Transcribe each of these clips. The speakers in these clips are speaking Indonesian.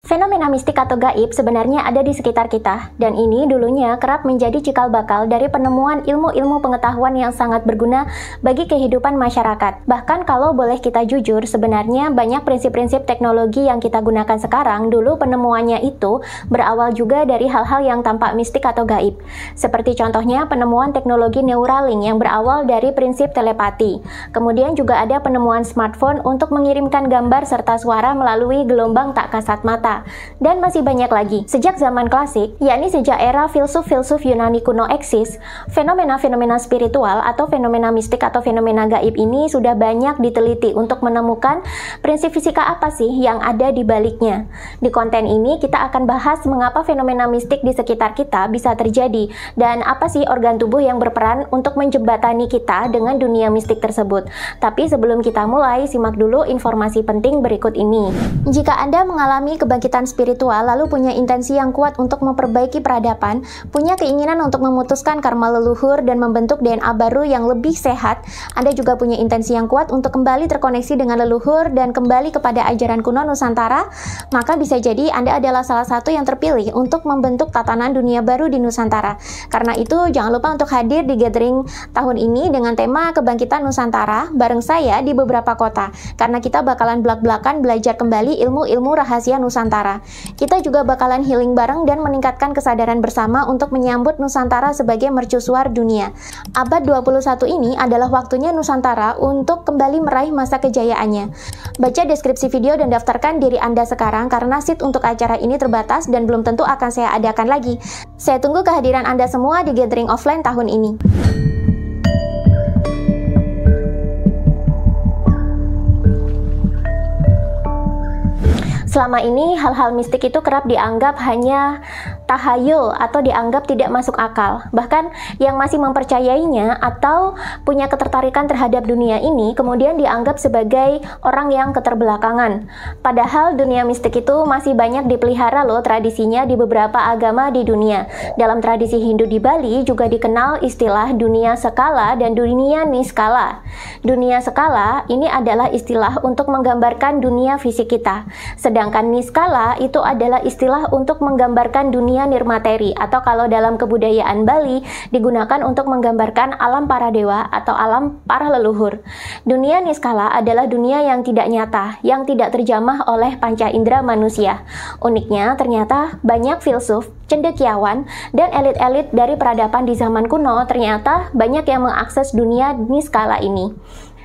Fenomena mistik atau gaib sebenarnya ada di sekitar kita, dan ini dulunya kerap menjadi cikal bakal dari penemuan ilmu-ilmu pengetahuan yang sangat berguna bagi kehidupan masyarakat. Bahkan kalau boleh kita jujur, sebenarnya banyak prinsip-prinsip teknologi yang kita gunakan sekarang, dulu penemuannya itu berawal juga dari hal-hal yang tampak mistik atau gaib. Seperti contohnya penemuan teknologi Neuralink yang berawal dari prinsip telepati. Kemudian juga ada penemuan smartphone untuk mengirimkan gambar serta suara melalui gelombang tak kasat mata. Dan masih banyak lagi. Sejak zaman klasik, yakni sejak era filsuf-filsuf Yunani kuno eksis, fenomena-fenomena spiritual atau fenomena mistik atau fenomena gaib ini sudah banyak diteliti untuk menemukan prinsip fisika apa sih yang ada di baliknya. Di konten ini kita akan bahas mengapa fenomena mistik di sekitar kita bisa terjadi dan apa sih organ tubuh yang berperan untuk menjembatani kita dengan dunia mistik tersebut. Tapi sebelum kita mulai, simak dulu informasi penting berikut ini. Jika Anda mengalami kebangkitan spiritual lalu punya intensi yang kuat untuk memperbaiki peradaban, punya keinginan untuk memutuskan karma leluhur dan membentuk DNA baru yang lebih sehat, Anda juga punya intensi yang kuat untuk kembali terkoneksi dengan leluhur dan kembali kepada ajaran kuno Nusantara, maka bisa jadi Anda adalah salah satu yang terpilih untuk membentuk tatanan dunia baru di Nusantara. Karena itu, jangan lupa untuk hadir di gathering tahun ini dengan tema Kebangkitan Nusantara bareng saya di beberapa kota, karena kita bakalan belak-belakan belajar kembali ilmu-ilmu rahasia Nusantara. Kita juga bakalan healing bareng dan meningkatkan kesadaran bersama untuk menyambut Nusantara sebagai mercusuar dunia. Abad 21 ini adalah waktunya Nusantara untuk kembali meraih masa kejayaannya. Baca deskripsi video dan daftarkan diri Anda sekarang karena seat untuk acara ini terbatas dan belum tentu akan saya adakan lagi. Saya tunggu kehadiran Anda semua di gathering offline tahun ini. Selama ini hal-hal mistik itu kerap dianggap hanya tahayul atau dianggap tidak masuk akal. Bahkan yang masih mempercayainya atau punya ketertarikan terhadap dunia ini kemudian dianggap sebagai orang yang keterbelakangan. Padahal dunia mistik itu masih banyak dipelihara loh tradisinya di beberapa agama di dunia. Dalam tradisi Hindu di Bali juga dikenal istilah dunia skala dan dunia niskala. Dunia skala ini adalah istilah untuk menggambarkan dunia fisik kita. Sedangkan niskala itu adalah istilah untuk menggambarkan dunia nirmateri atau kalau dalam kebudayaan Bali digunakan untuk menggambarkan alam para dewa atau alam para leluhur. Dunia niskala adalah dunia yang tidak nyata, yang tidak terjamah oleh panca indera manusia. Uniknya ternyata banyak filsuf, cendekiawan, dan elit-elit dari peradaban di zaman kuno ternyata banyak yang mengakses dunia niskala ini.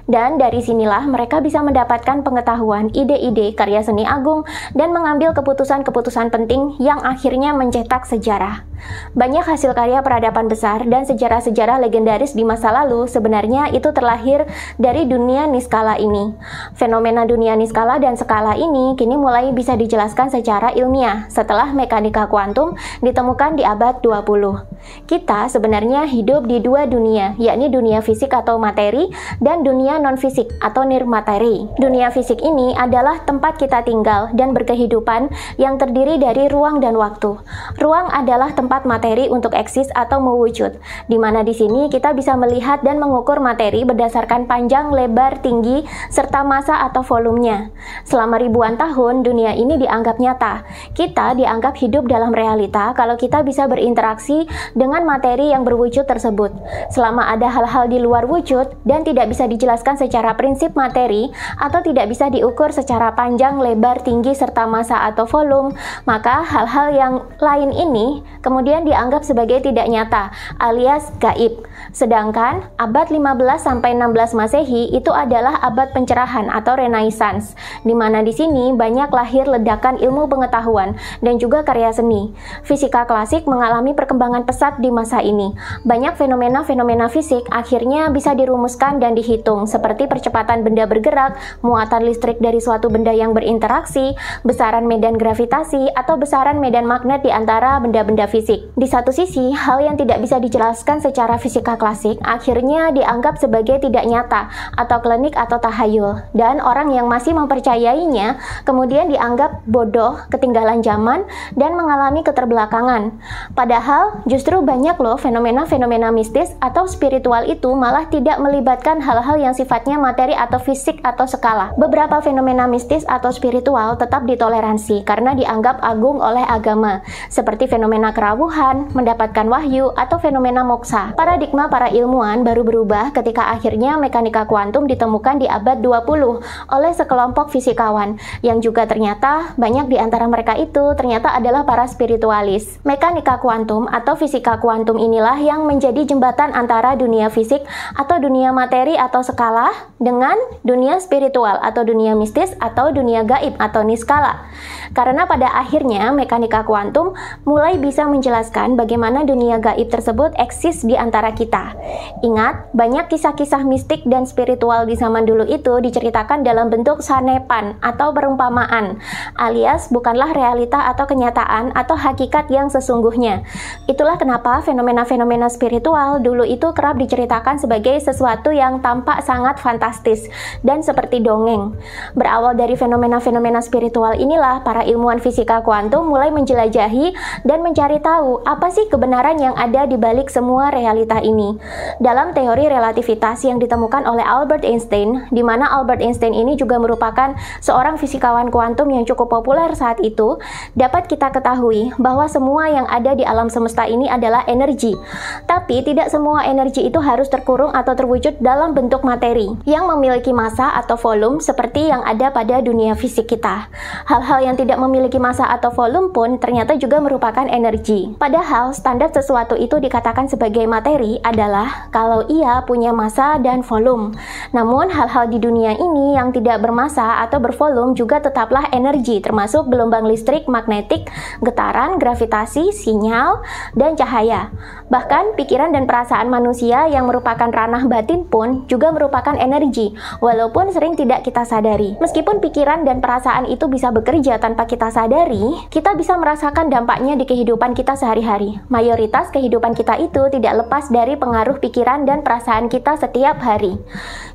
Dan dari sinilah mereka bisa mendapatkan pengetahuan, ide-ide, karya seni agung, dan mengambil keputusan-keputusan penting yang akhirnya mencetak sejarah. Banyak hasil karya peradaban besar dan sejarah-sejarah legendaris di masa lalu sebenarnya itu terlahir dari dunia niskala ini. Fenomena dunia niskala dan skala ini kini mulai bisa dijelaskan secara ilmiah setelah mekanika kuantum ditemukan di abad 20. Kita sebenarnya hidup di dua dunia, yakni dunia fisik atau materi dan dunia non-fisik atau nirmateri. Dunia fisik ini adalah tempat kita tinggal dan berkehidupan yang terdiri dari ruang dan waktu. Ruang adalah tempat materi untuk eksis atau mewujud, di mana di sini kita bisa melihat dan mengukur materi berdasarkan panjang, lebar, tinggi, serta massa atau volumenya. Selama ribuan tahun, dunia ini dianggap nyata. Kita dianggap hidup dalam realita kalau kita bisa berinteraksi dengan materi yang berwujud tersebut. Selama ada hal-hal di luar wujud dan tidak bisa dijelaskan secara prinsip materi atau tidak bisa diukur secara panjang, lebar, tinggi, serta massa atau volume, maka hal-hal yang lain ini kemudian dianggap sebagai tidak nyata alias gaib. Sedangkan abad 15-16 Masehi itu adalah abad pencerahan atau Renaissance, di mana di sini banyak lahir ledakan ilmu pengetahuan dan juga karya seni. Fisika klasik mengalami perkembangan pesat di masa ini. Banyak fenomena-fenomena fisik akhirnya bisa dirumuskan dan dihitung, seperti percepatan benda bergerak, muatan listrik dari suatu benda yang berinteraksi, besaran medan gravitasi, atau besaran medan magnet di antara benda-benda fisik. Di satu sisi, hal yang tidak bisa dijelaskan secara fisika klasik akhirnya dianggap sebagai tidak nyata atau klinik atau tahayul, dan orang yang masih mempercayainya kemudian dianggap bodoh, ketinggalan zaman, dan mengalami keterbelakangan. Padahal justru banyak loh fenomena-fenomena mistis atau spiritual itu malah tidak melibatkan hal-hal yang sifatnya materi atau fisik atau skala. Beberapa fenomena mistis atau spiritual tetap ditoleransi karena dianggap agung oleh agama, seperti fenomena kerawuhan, mendapatkan wahyu, atau fenomena moksa. Paradigma para ilmuwan baru berubah ketika akhirnya mekanika kuantum ditemukan di abad 20 oleh sekelompok fisikawan, yang juga ternyata banyak di antara mereka itu ternyata adalah para spiritualis. Mekanika kuantum atau fisika kuantum inilah yang menjadi jembatan antara dunia fisik atau dunia materi atau skala dengan dunia spiritual atau dunia mistis atau dunia gaib atau niskala. Karena pada akhirnya mekanika kuantum mulai bisa menjelaskan bagaimana dunia gaib tersebut eksis di antara kita. Ingat, banyak kisah-kisah mistik dan spiritual di zaman dulu itu diceritakan dalam bentuk sanepan atau perumpamaan, alias bukanlah realita atau kenyataan atau hakikat yang sesungguhnya. Itulah kenapa fenomena-fenomena spiritual dulu itu kerap diceritakan sebagai sesuatu yang tampak sangat fantastis dan seperti dongeng. Berawal dari fenomena-fenomena spiritual inilah para ilmuwan fisika kuantum mulai menjelajahi dan mencari tahu apa sih kebenaran yang ada di balik semua realita ini. Dalam teori relativitas yang ditemukan oleh Albert Einstein, di mana Albert Einstein ini juga merupakan seorang fisikawan kuantum yang cukup populer saat itu, dapat kita ketahui bahwa semua yang ada di alam semesta ini adalah energi. Tapi tidak semua energi itu harus terkurung atau terwujud dalam bentuk materi yang memiliki massa atau volume seperti yang ada pada dunia fisik kita. Hal-hal yang tidak memiliki massa atau volume pun ternyata juga merupakan energi. Padahal standar sesuatu itu dikatakan sebagai materi adalah kalau ia punya massa dan volume. Namun hal-hal di dunia ini yang tidak bermassa atau bervolume juga tetaplah energi, termasuk gelombang listrik, magnetik, getaran, gravitasi, sinyal, dan cahaya. Bahkan pikiran dan perasaan manusia yang merupakan ranah batin pun juga merupakan energi, walaupun sering tidak kita sadari. Meskipun pikiran dan perasaan itu bisa bekerja tanpa kita sadari, kita bisa merasakan dampaknya di kehidupan kita sehari-hari. Mayoritas kehidupan kita itu tidak lepas dari pengaruh pikiran dan perasaan kita setiap hari.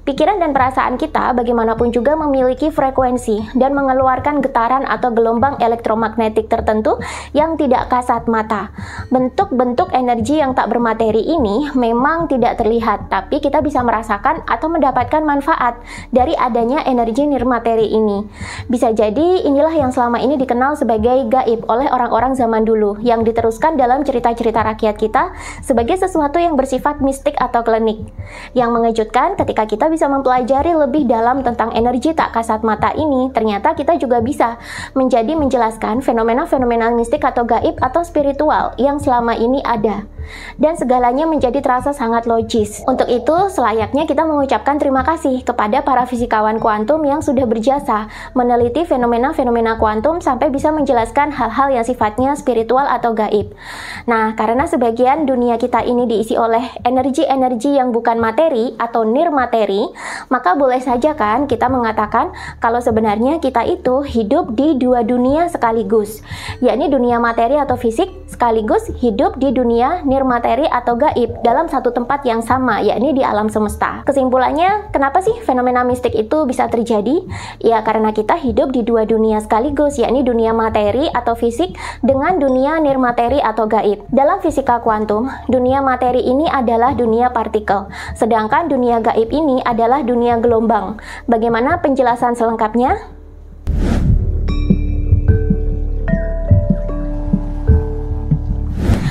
Pikiran dan perasaan kita bagaimanapun juga memiliki frekuensi dan mengeluarkan getaran atau gelombang elektromagnetik tertentu yang tidak kasat mata. Bentuk-bentuk energi yang tak bermateri ini memang tidak terlihat, tapi kita bisa merasakan atau mendapatkan manfaat dari adanya energi nirmateri ini. Bisa jadi inilah yang selama ini dikenal sebagai gaib oleh orang-orang zaman dulu, yang diteruskan dalam cerita-cerita rakyat kita sebagai sesuatu yang bersifat mistik atau klinik. Yang mengejutkan ketika kita bisa mempelajari lebih dalam tentang energi tak kasat mata ini, ternyata kita juga bisa menjelaskan fenomena-fenomena mistik atau gaib atau spiritual yang selama ini ada. Dan segalanya menjadi terasa sangat logis. Untuk itu, selayaknya kita mengucapkan terima kasih kepada para fisikawan kuantum yang sudah berjasa meneliti fenomena-fenomena kuantum sampai bisa menjelaskan hal-hal yang sifatnya spiritual atau gaib. Nah, karena sebagian dunia kita ini diisi oleh energi-energi yang bukan materi atau nirmateri, maka boleh saja kan kita mengatakan kalau sebenarnya kita itu hidup di dua dunia sekaligus, yakni dunia materi atau fisik sekaligus hidup di dunia nirmateri atau gaib dalam satu tempat yang sama, yakni di alam semesta. Kesimpulannya, kenapa sih fenomena mistik itu bisa terjadi? Ya, karena kita hidup di dua dunia sekaligus, yakni dunia materi atau fisik dengan dunia nirmateri atau gaib. Dalam fisika kuantum, dunia materi ini adalah dunia partikel, sedangkan dunia gaib ini adalah dunia gelombang. Bagaimana penjelasan selengkapnya?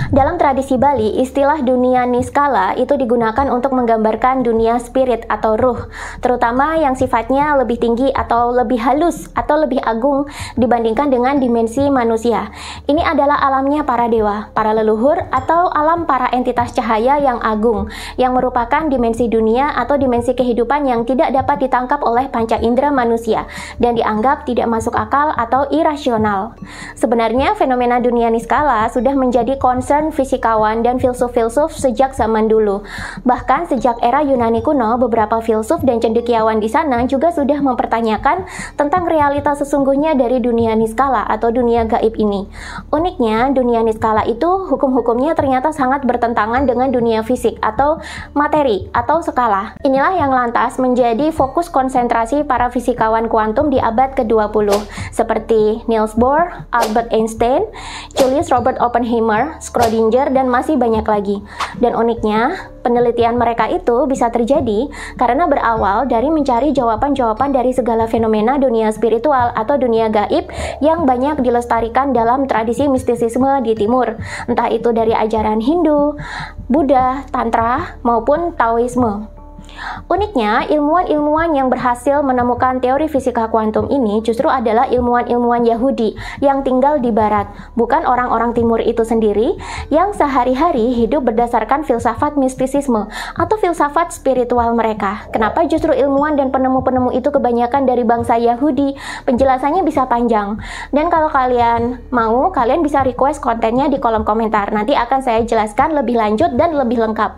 Dalam tradisi Bali, istilah dunia niskala itu digunakan untuk menggambarkan dunia spirit atau ruh, terutama yang sifatnya lebih tinggi atau lebih halus atau lebih agung dibandingkan dengan dimensi manusia. Ini adalah alamnya para dewa, para leluhur, atau alam para entitas cahaya yang agung, yang merupakan dimensi dunia atau dimensi kehidupan yang tidak dapat ditangkap oleh panca indera manusia dan dianggap tidak masuk akal atau irasional. Sebenarnya fenomena dunia niskala sudah menjadi concern fisikawan dan filsuf-filsuf sejak zaman dulu. Bahkan sejak era Yunani kuno, beberapa filsuf dan cendekiawan di sana juga sudah mempertanyakan tentang realitas sesungguhnya dari dunia niskala atau dunia gaib ini. Uniknya, dunia niskala itu hukum-hukumnya ternyata sangat bertentangan dengan dunia fisik atau materi atau skala. Inilah yang lantas menjadi fokus konsentrasi para fisikawan kuantum di abad ke-20 seperti Niels Bohr, Albert Einstein, Julius Robert Oppenheimer, Schrödinger, Ginger, dan masih banyak lagi. Dan uniknya, penelitian mereka itu bisa terjadi karena berawal dari mencari jawaban-jawaban dari segala fenomena dunia spiritual atau dunia gaib yang banyak dilestarikan dalam tradisi mistisisme di timur, entah itu dari ajaran Hindu, Buddha, Tantra, maupun Taoisme. Uniknya, ilmuwan-ilmuwan yang berhasil menemukan teori fisika kuantum ini justru adalah ilmuwan-ilmuwan Yahudi yang tinggal di Barat, bukan orang-orang Timur itu sendiri yang sehari-hari hidup berdasarkan filsafat mistisisme atau filsafat spiritual mereka. Kenapa justru ilmuwan dan penemu-penemu itu kebanyakan dari bangsa Yahudi? Penjelasannya bisa panjang. Dan kalau kalian mau, kalian bisa request kontennya di kolom komentar. Nanti akan saya jelaskan lebih lanjut dan lebih lengkap.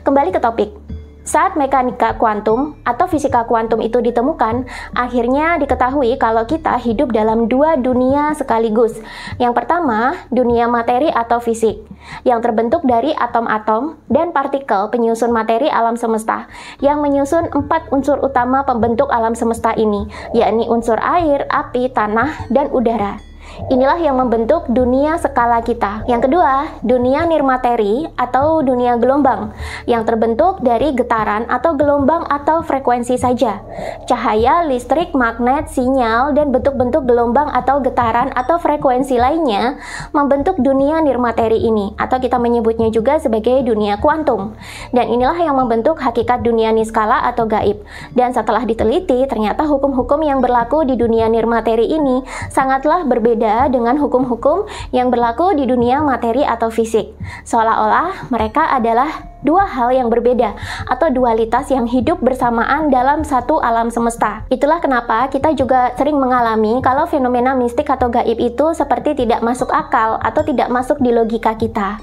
Kembali ke topik. Saat mekanika kuantum atau fisika kuantum itu ditemukan, akhirnya diketahui kalau kita hidup dalam dua dunia sekaligus. Yang pertama, dunia materi atau fisik, yang terbentuk dari atom-atom dan partikel penyusun materi alam semesta, yang menyusun 4 unsur utama pembentuk alam semesta ini, yakni unsur air, api, tanah, dan udara. Inilah yang membentuk dunia skala kita. Yang kedua, dunia nirmateri atau dunia gelombang yang terbentuk dari getaran atau gelombang atau frekuensi saja. Cahaya, listrik, magnet, sinyal, dan bentuk-bentuk gelombang atau getaran atau frekuensi lainnya membentuk dunia nirmateri ini, atau kita menyebutnya juga sebagai dunia kuantum. Dan inilah yang membentuk hakikat dunia niskala atau gaib. Dan setelah diteliti, ternyata hukum-hukum yang berlaku di dunia nirmateri ini sangatlah berbeda dengan hukum-hukum yang berlaku di dunia materi atau fisik. Seolah-olah mereka adalah dua hal yang berbeda atau dualitas yang hidup bersamaan dalam satu alam semesta. Itulah kenapa kita juga sering mengalami kalau fenomena mistik atau gaib itu seperti tidak masuk akal atau tidak masuk di logika kita.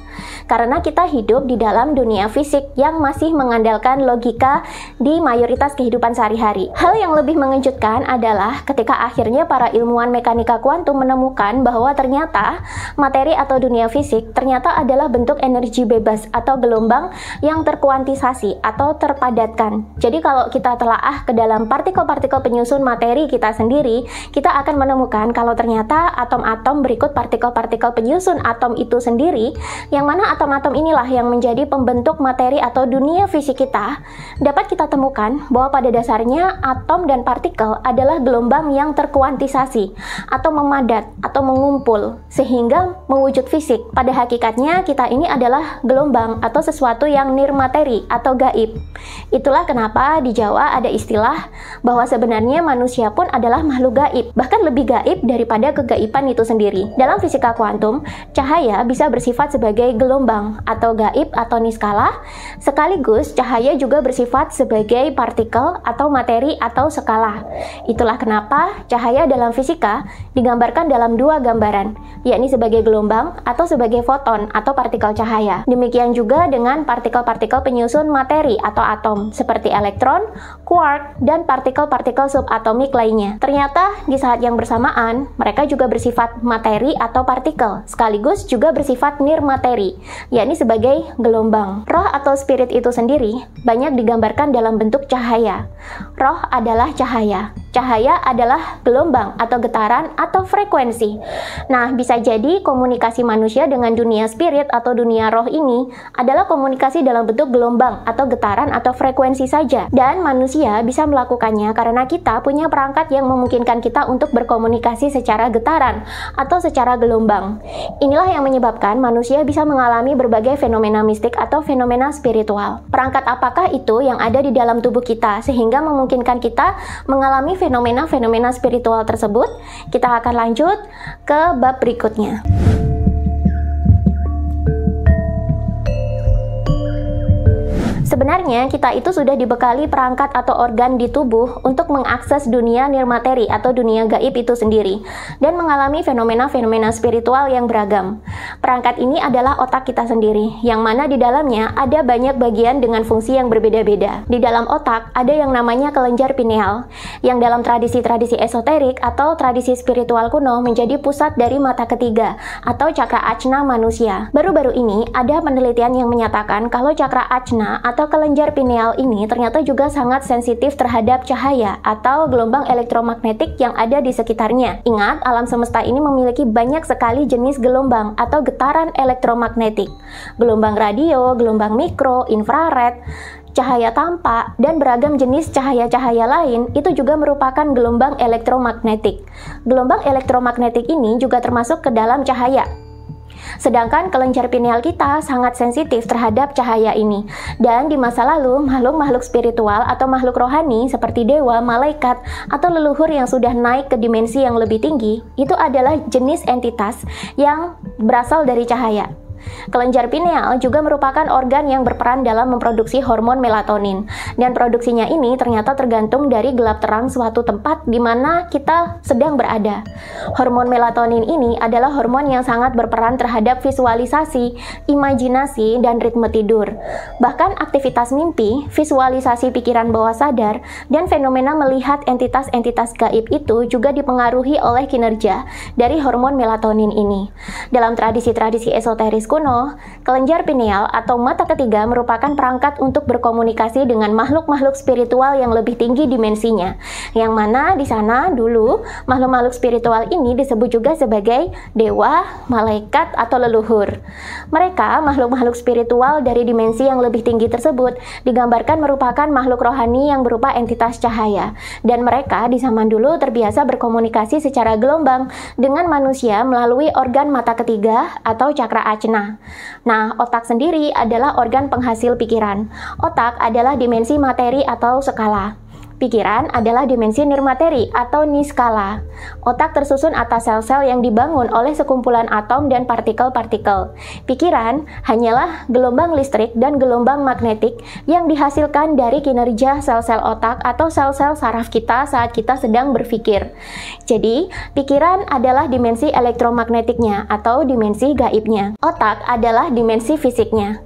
Karena kita hidup di dalam dunia fisik yang masih mengandalkan logika di mayoritas kehidupan sehari-hari. Hal yang lebih mengejutkan adalah ketika akhirnya para ilmuwan mekanika kuantum menemukan bahwa ternyata materi atau dunia fisik ternyata adalah bentuk energi bebas atau gelombang yang terkuantisasi atau terpadatkan. Jadi kalau kita telaah ke dalam partikel-partikel penyusun materi kita sendiri, kita akan menemukan kalau ternyata atom-atom berikut partikel-partikel penyusun atom itu sendiri, yang mana atom-atom inilah yang menjadi pembentuk materi atau dunia fisik kita, dapat kita temukan bahwa pada dasarnya atom dan partikel adalah gelombang yang terkuantisasi atau memadat atau mengumpul sehingga mewujud fisik. Pada hakikatnya kita ini adalah gelombang atau sesuatu yang nirmateri atau gaib. Itulah kenapa di Jawa ada istilah bahwa sebenarnya manusia pun adalah makhluk gaib, bahkan lebih gaib daripada kegaiban itu sendiri. Dalam fisika kuantum, cahaya bisa bersifat sebagai gelombang atau gaib atau niskala, sekaligus cahaya juga bersifat sebagai partikel atau materi atau skala. Itulah kenapa cahaya dalam fisika digambarkan dalam dua gambaran, yakni sebagai gelombang atau sebagai foton atau partikel cahaya. Demikian juga dengan partikel-partikel penyusun materi atau atom seperti elektron, quark, dan partikel-partikel subatomik lainnya. Ternyata di saat yang bersamaan mereka juga bersifat materi atau partikel, sekaligus juga bersifat nirmateri, yakni sebagai gelombang. Roh atau spirit itu sendiri banyak digambarkan dalam bentuk cahaya. Roh adalah cahaya. Cahaya adalah gelombang atau getaran atau frekuensi. Nah, bisa jadi komunikasi manusia dengan dunia spirit atau dunia roh ini adalah komunikasi dalam bentuk gelombang atau getaran atau frekuensi saja. Dan manusia bisa melakukannya karena kita punya perangkat yang memungkinkan kita untuk berkomunikasi secara getaran atau secara gelombang. Inilah yang menyebabkan manusia bisa mengalami berbagai fenomena mistik atau fenomena spiritual. Perangkat apakah itu yang ada di dalam tubuh kita sehingga memungkinkan kita mengalami fenomena-fenomena spiritual tersebut? Kita akan lanjut ke bab berikutnya. Sebenarnya kita itu sudah dibekali perangkat atau organ di tubuh untuk mengakses dunia nirmateri atau dunia gaib itu sendiri dan mengalami fenomena-fenomena spiritual yang beragam. Perangkat ini adalah otak kita sendiri, yang mana di dalamnya ada banyak bagian dengan fungsi yang berbeda-beda. Di dalam otak ada yang namanya kelenjar pineal, yang dalam tradisi-tradisi esoterik atau tradisi spiritual kuno menjadi pusat dari mata ketiga atau cakra ajna manusia. Baru-baru ini ada penelitian yang menyatakan kalau cakra ajna atau kelenjar pineal ini ternyata juga sangat sensitif terhadap cahaya atau gelombang elektromagnetik yang ada di sekitarnya. Ingat, alam semesta ini memiliki banyak sekali jenis gelombang atau getaran elektromagnetik. Gelombang radio, gelombang mikro, infrared, cahaya tampak, dan beragam jenis cahaya-cahaya lain itu juga merupakan gelombang elektromagnetik. Gelombang elektromagnetik ini juga termasuk ke dalam cahaya. Sedangkan kelenjar pineal kita sangat sensitif terhadap cahaya ini. Dan di masa lalu, makhluk-makhluk spiritual atau makhluk rohani seperti dewa, malaikat, atau leluhur yang sudah naik ke dimensi yang lebih tinggi, itu adalah jenis entitas yang berasal dari cahaya. Kelenjar pineal juga merupakan organ yang berperan dalam memproduksi hormon melatonin, dan produksinya ini ternyata tergantung dari gelap terang suatu tempat di mana kita sedang berada. Hormon melatonin ini adalah hormon yang sangat berperan terhadap visualisasi, imajinasi, dan ritme tidur. Bahkan aktivitas mimpi, visualisasi pikiran bawah sadar, dan fenomena melihat entitas-entitas gaib itu juga dipengaruhi oleh kinerja dari hormon melatonin ini. Dalam tradisi-tradisi esoteris kuno, kelenjar pineal atau mata ketiga merupakan perangkat untuk berkomunikasi dengan makhluk-makhluk spiritual yang lebih tinggi dimensinya. Yang mana di sana dulu makhluk-makhluk spiritual ini disebut juga sebagai dewa, malaikat, atau leluhur. Mereka, makhluk-makhluk spiritual dari dimensi yang lebih tinggi tersebut, digambarkan merupakan makhluk rohani yang berupa entitas cahaya. Dan mereka di zaman dulu terbiasa berkomunikasi secara gelombang dengan manusia melalui organ mata ketiga atau cakra acna. Nah, otak sendiri adalah organ penghasil pikiran. Otak adalah dimensi materi atau skala. Pikiran adalah dimensi nirmateri atau niskala. Otak tersusun atas sel-sel yang dibangun oleh sekumpulan atom dan partikel-partikel. Pikiran hanyalah gelombang listrik dan gelombang magnetik yang dihasilkan dari kinerja sel-sel otak atau sel-sel saraf kita saat kita sedang berpikir. Jadi, pikiran adalah dimensi elektromagnetiknya atau dimensi gaibnya. Otak adalah dimensi fisiknya.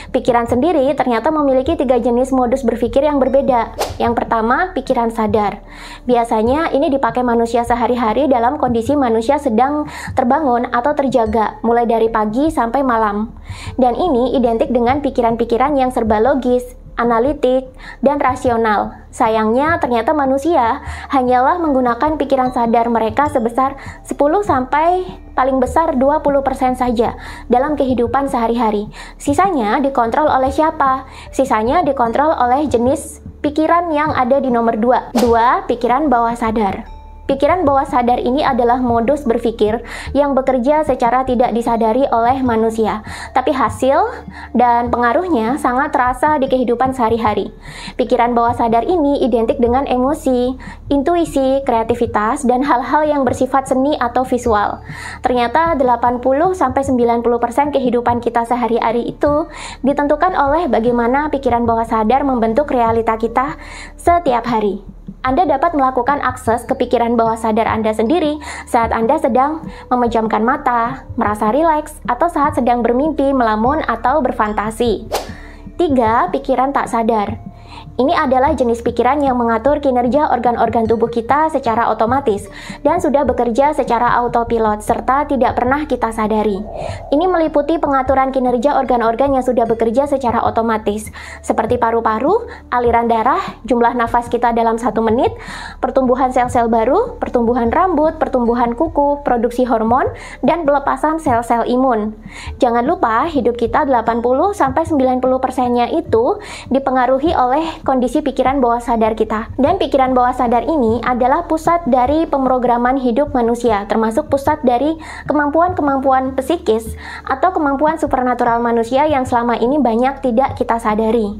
Pikiran sendiri ternyata memiliki 3 jenis modus berpikir yang berbeda. Yang pertama, pikiran sadar. Biasanya ini dipakai manusia sehari-hari dalam kondisi manusia sedang terbangun atau terjaga, mulai dari pagi sampai malam. Dan ini identik dengan pikiran-pikiran yang serba logis, analitik, dan rasional. Sayangnya ternyata manusia hanyalah menggunakan pikiran sadar mereka sebesar 10 sampai paling besar 20% saja dalam kehidupan sehari-hari. Sisanya dikontrol oleh siapa? Sisanya dikontrol oleh jenis pikiran yang ada di nomor 2. 2. Pikiran bawah sadar. Pikiran bawah sadar ini adalah modus berpikir yang bekerja secara tidak disadari oleh manusia, tapi hasil dan pengaruhnya sangat terasa di kehidupan sehari-hari. Pikiran bawah sadar ini identik dengan emosi, intuisi, kreativitas, dan hal-hal yang bersifat seni atau visual. Ternyata 80-90% kehidupan kita sehari-hari itu ditentukan oleh bagaimana pikiran bawah sadar membentuk realita kita setiap hari. Anda dapat melakukan akses ke pikiran bawah sadar Anda sendiri saat Anda sedang memejamkan mata, merasa rileks, atau saat sedang bermimpi, melamun, atau berfantasi. 3. Pikiran tak sadar. Ini adalah jenis pikiran yang mengatur kinerja organ-organ tubuh kita secara otomatis dan sudah bekerja secara autopilot serta tidak pernah kita sadari. Ini meliputi pengaturan kinerja organ-organ yang sudah bekerja secara otomatis, seperti paru-paru, aliran darah, jumlah nafas kita dalam 1 menit, pertumbuhan sel-sel baru, pertumbuhan rambut, pertumbuhan kuku, produksi hormon, dan pelepasan sel-sel imun. Jangan lupa, hidup kita 80-90%-nya itu dipengaruhi oleh kondisi pikiran bawah sadar kita. Dan pikiran bawah sadar ini adalah pusat dari pemrograman hidup manusia, termasuk pusat dari kemampuan-kemampuan psikis atau kemampuan supernatural manusia yang selama ini banyak tidak kita sadari.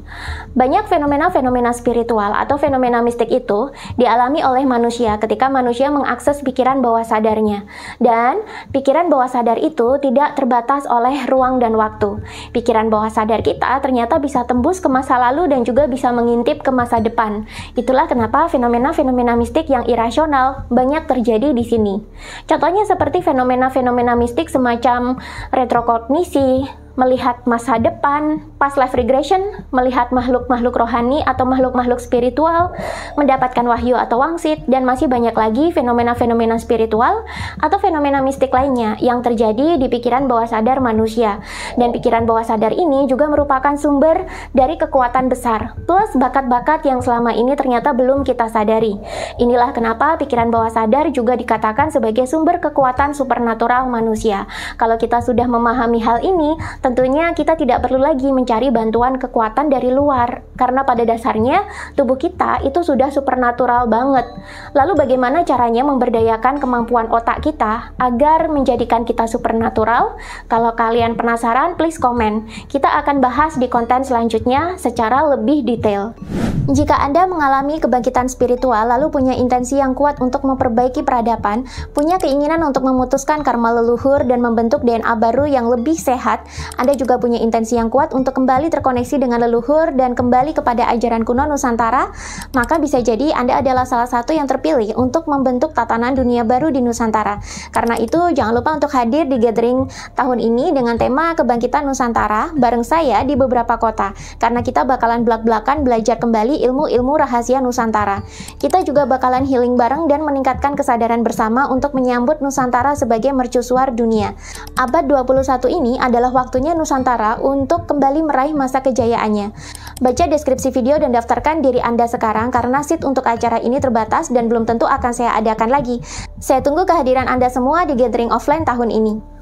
Banyak fenomena-fenomena spiritual atau fenomena mistik itu dialami oleh manusia ketika manusia mengakses pikiran bawah sadarnya. Dan pikiran bawah sadar itu tidak terbatas oleh ruang dan waktu. Pikiran bawah sadar kita ternyata bisa tembus ke masa lalu dan juga bisa mengintip ke masa depan. Itulah kenapa fenomena-fenomena mistik yang irasional banyak terjadi di sini. Contohnya seperti fenomena-fenomena mistik semacam retrokognisi, melihat masa depan, past life regression, melihat makhluk-makhluk rohani atau makhluk-makhluk spiritual, mendapatkan wahyu atau wangsit, dan masih banyak lagi fenomena-fenomena spiritual atau fenomena mistik lainnya yang terjadi di pikiran bawah sadar manusia. Dan pikiran bawah sadar ini juga merupakan sumber dari kekuatan besar, plus bakat-bakat yang selama ini ternyata belum kita sadari. Inilah kenapa pikiran bawah sadar juga dikatakan sebagai sumber kekuatan supernatural manusia. Kalau kita sudah memahami hal ini, tentunya kita tidak perlu lagi mencari bantuan kekuatan dari luar, karena pada dasarnya tubuh kita itu sudah supernatural banget. Lalu bagaimana caranya memberdayakan kemampuan otak kita agar menjadikan kita supernatural? Kalau kalian penasaran, please komen. Kita akan bahas di konten selanjutnya secara lebih detail. Jika Anda mengalami kebangkitan spiritual lalu punya intensi yang kuat untuk memperbaiki peradaban, punya keinginan untuk memutuskan karma leluhur dan membentuk DNA baru yang lebih sehat, Anda juga punya intensi yang kuat untuk kembali terkoneksi dengan leluhur dan kembali kepada ajaran kuno Nusantara, maka bisa jadi Anda adalah salah satu yang terpilih untuk membentuk tatanan dunia baru di Nusantara. Karena itu, jangan lupa untuk hadir di gathering tahun ini dengan tema Kebangkitan Nusantara bareng saya di beberapa kota, karena kita bakalan belak-belakan belajar kembali ilmu-ilmu rahasia Nusantara. Kita juga bakalan healing bareng dan meningkatkan kesadaran bersama untuk menyambut Nusantara sebagai mercusuar dunia. Abad 21 ini adalah waktunya Nusantara untuk kembali meraih masa kejayaannya. Baca deskripsi video dan daftarkan diri Anda sekarang karena seat untuk acara ini terbatas dan belum tentu akan saya adakan lagi. Saya tunggu kehadiran Anda semua di gathering offline tahun ini.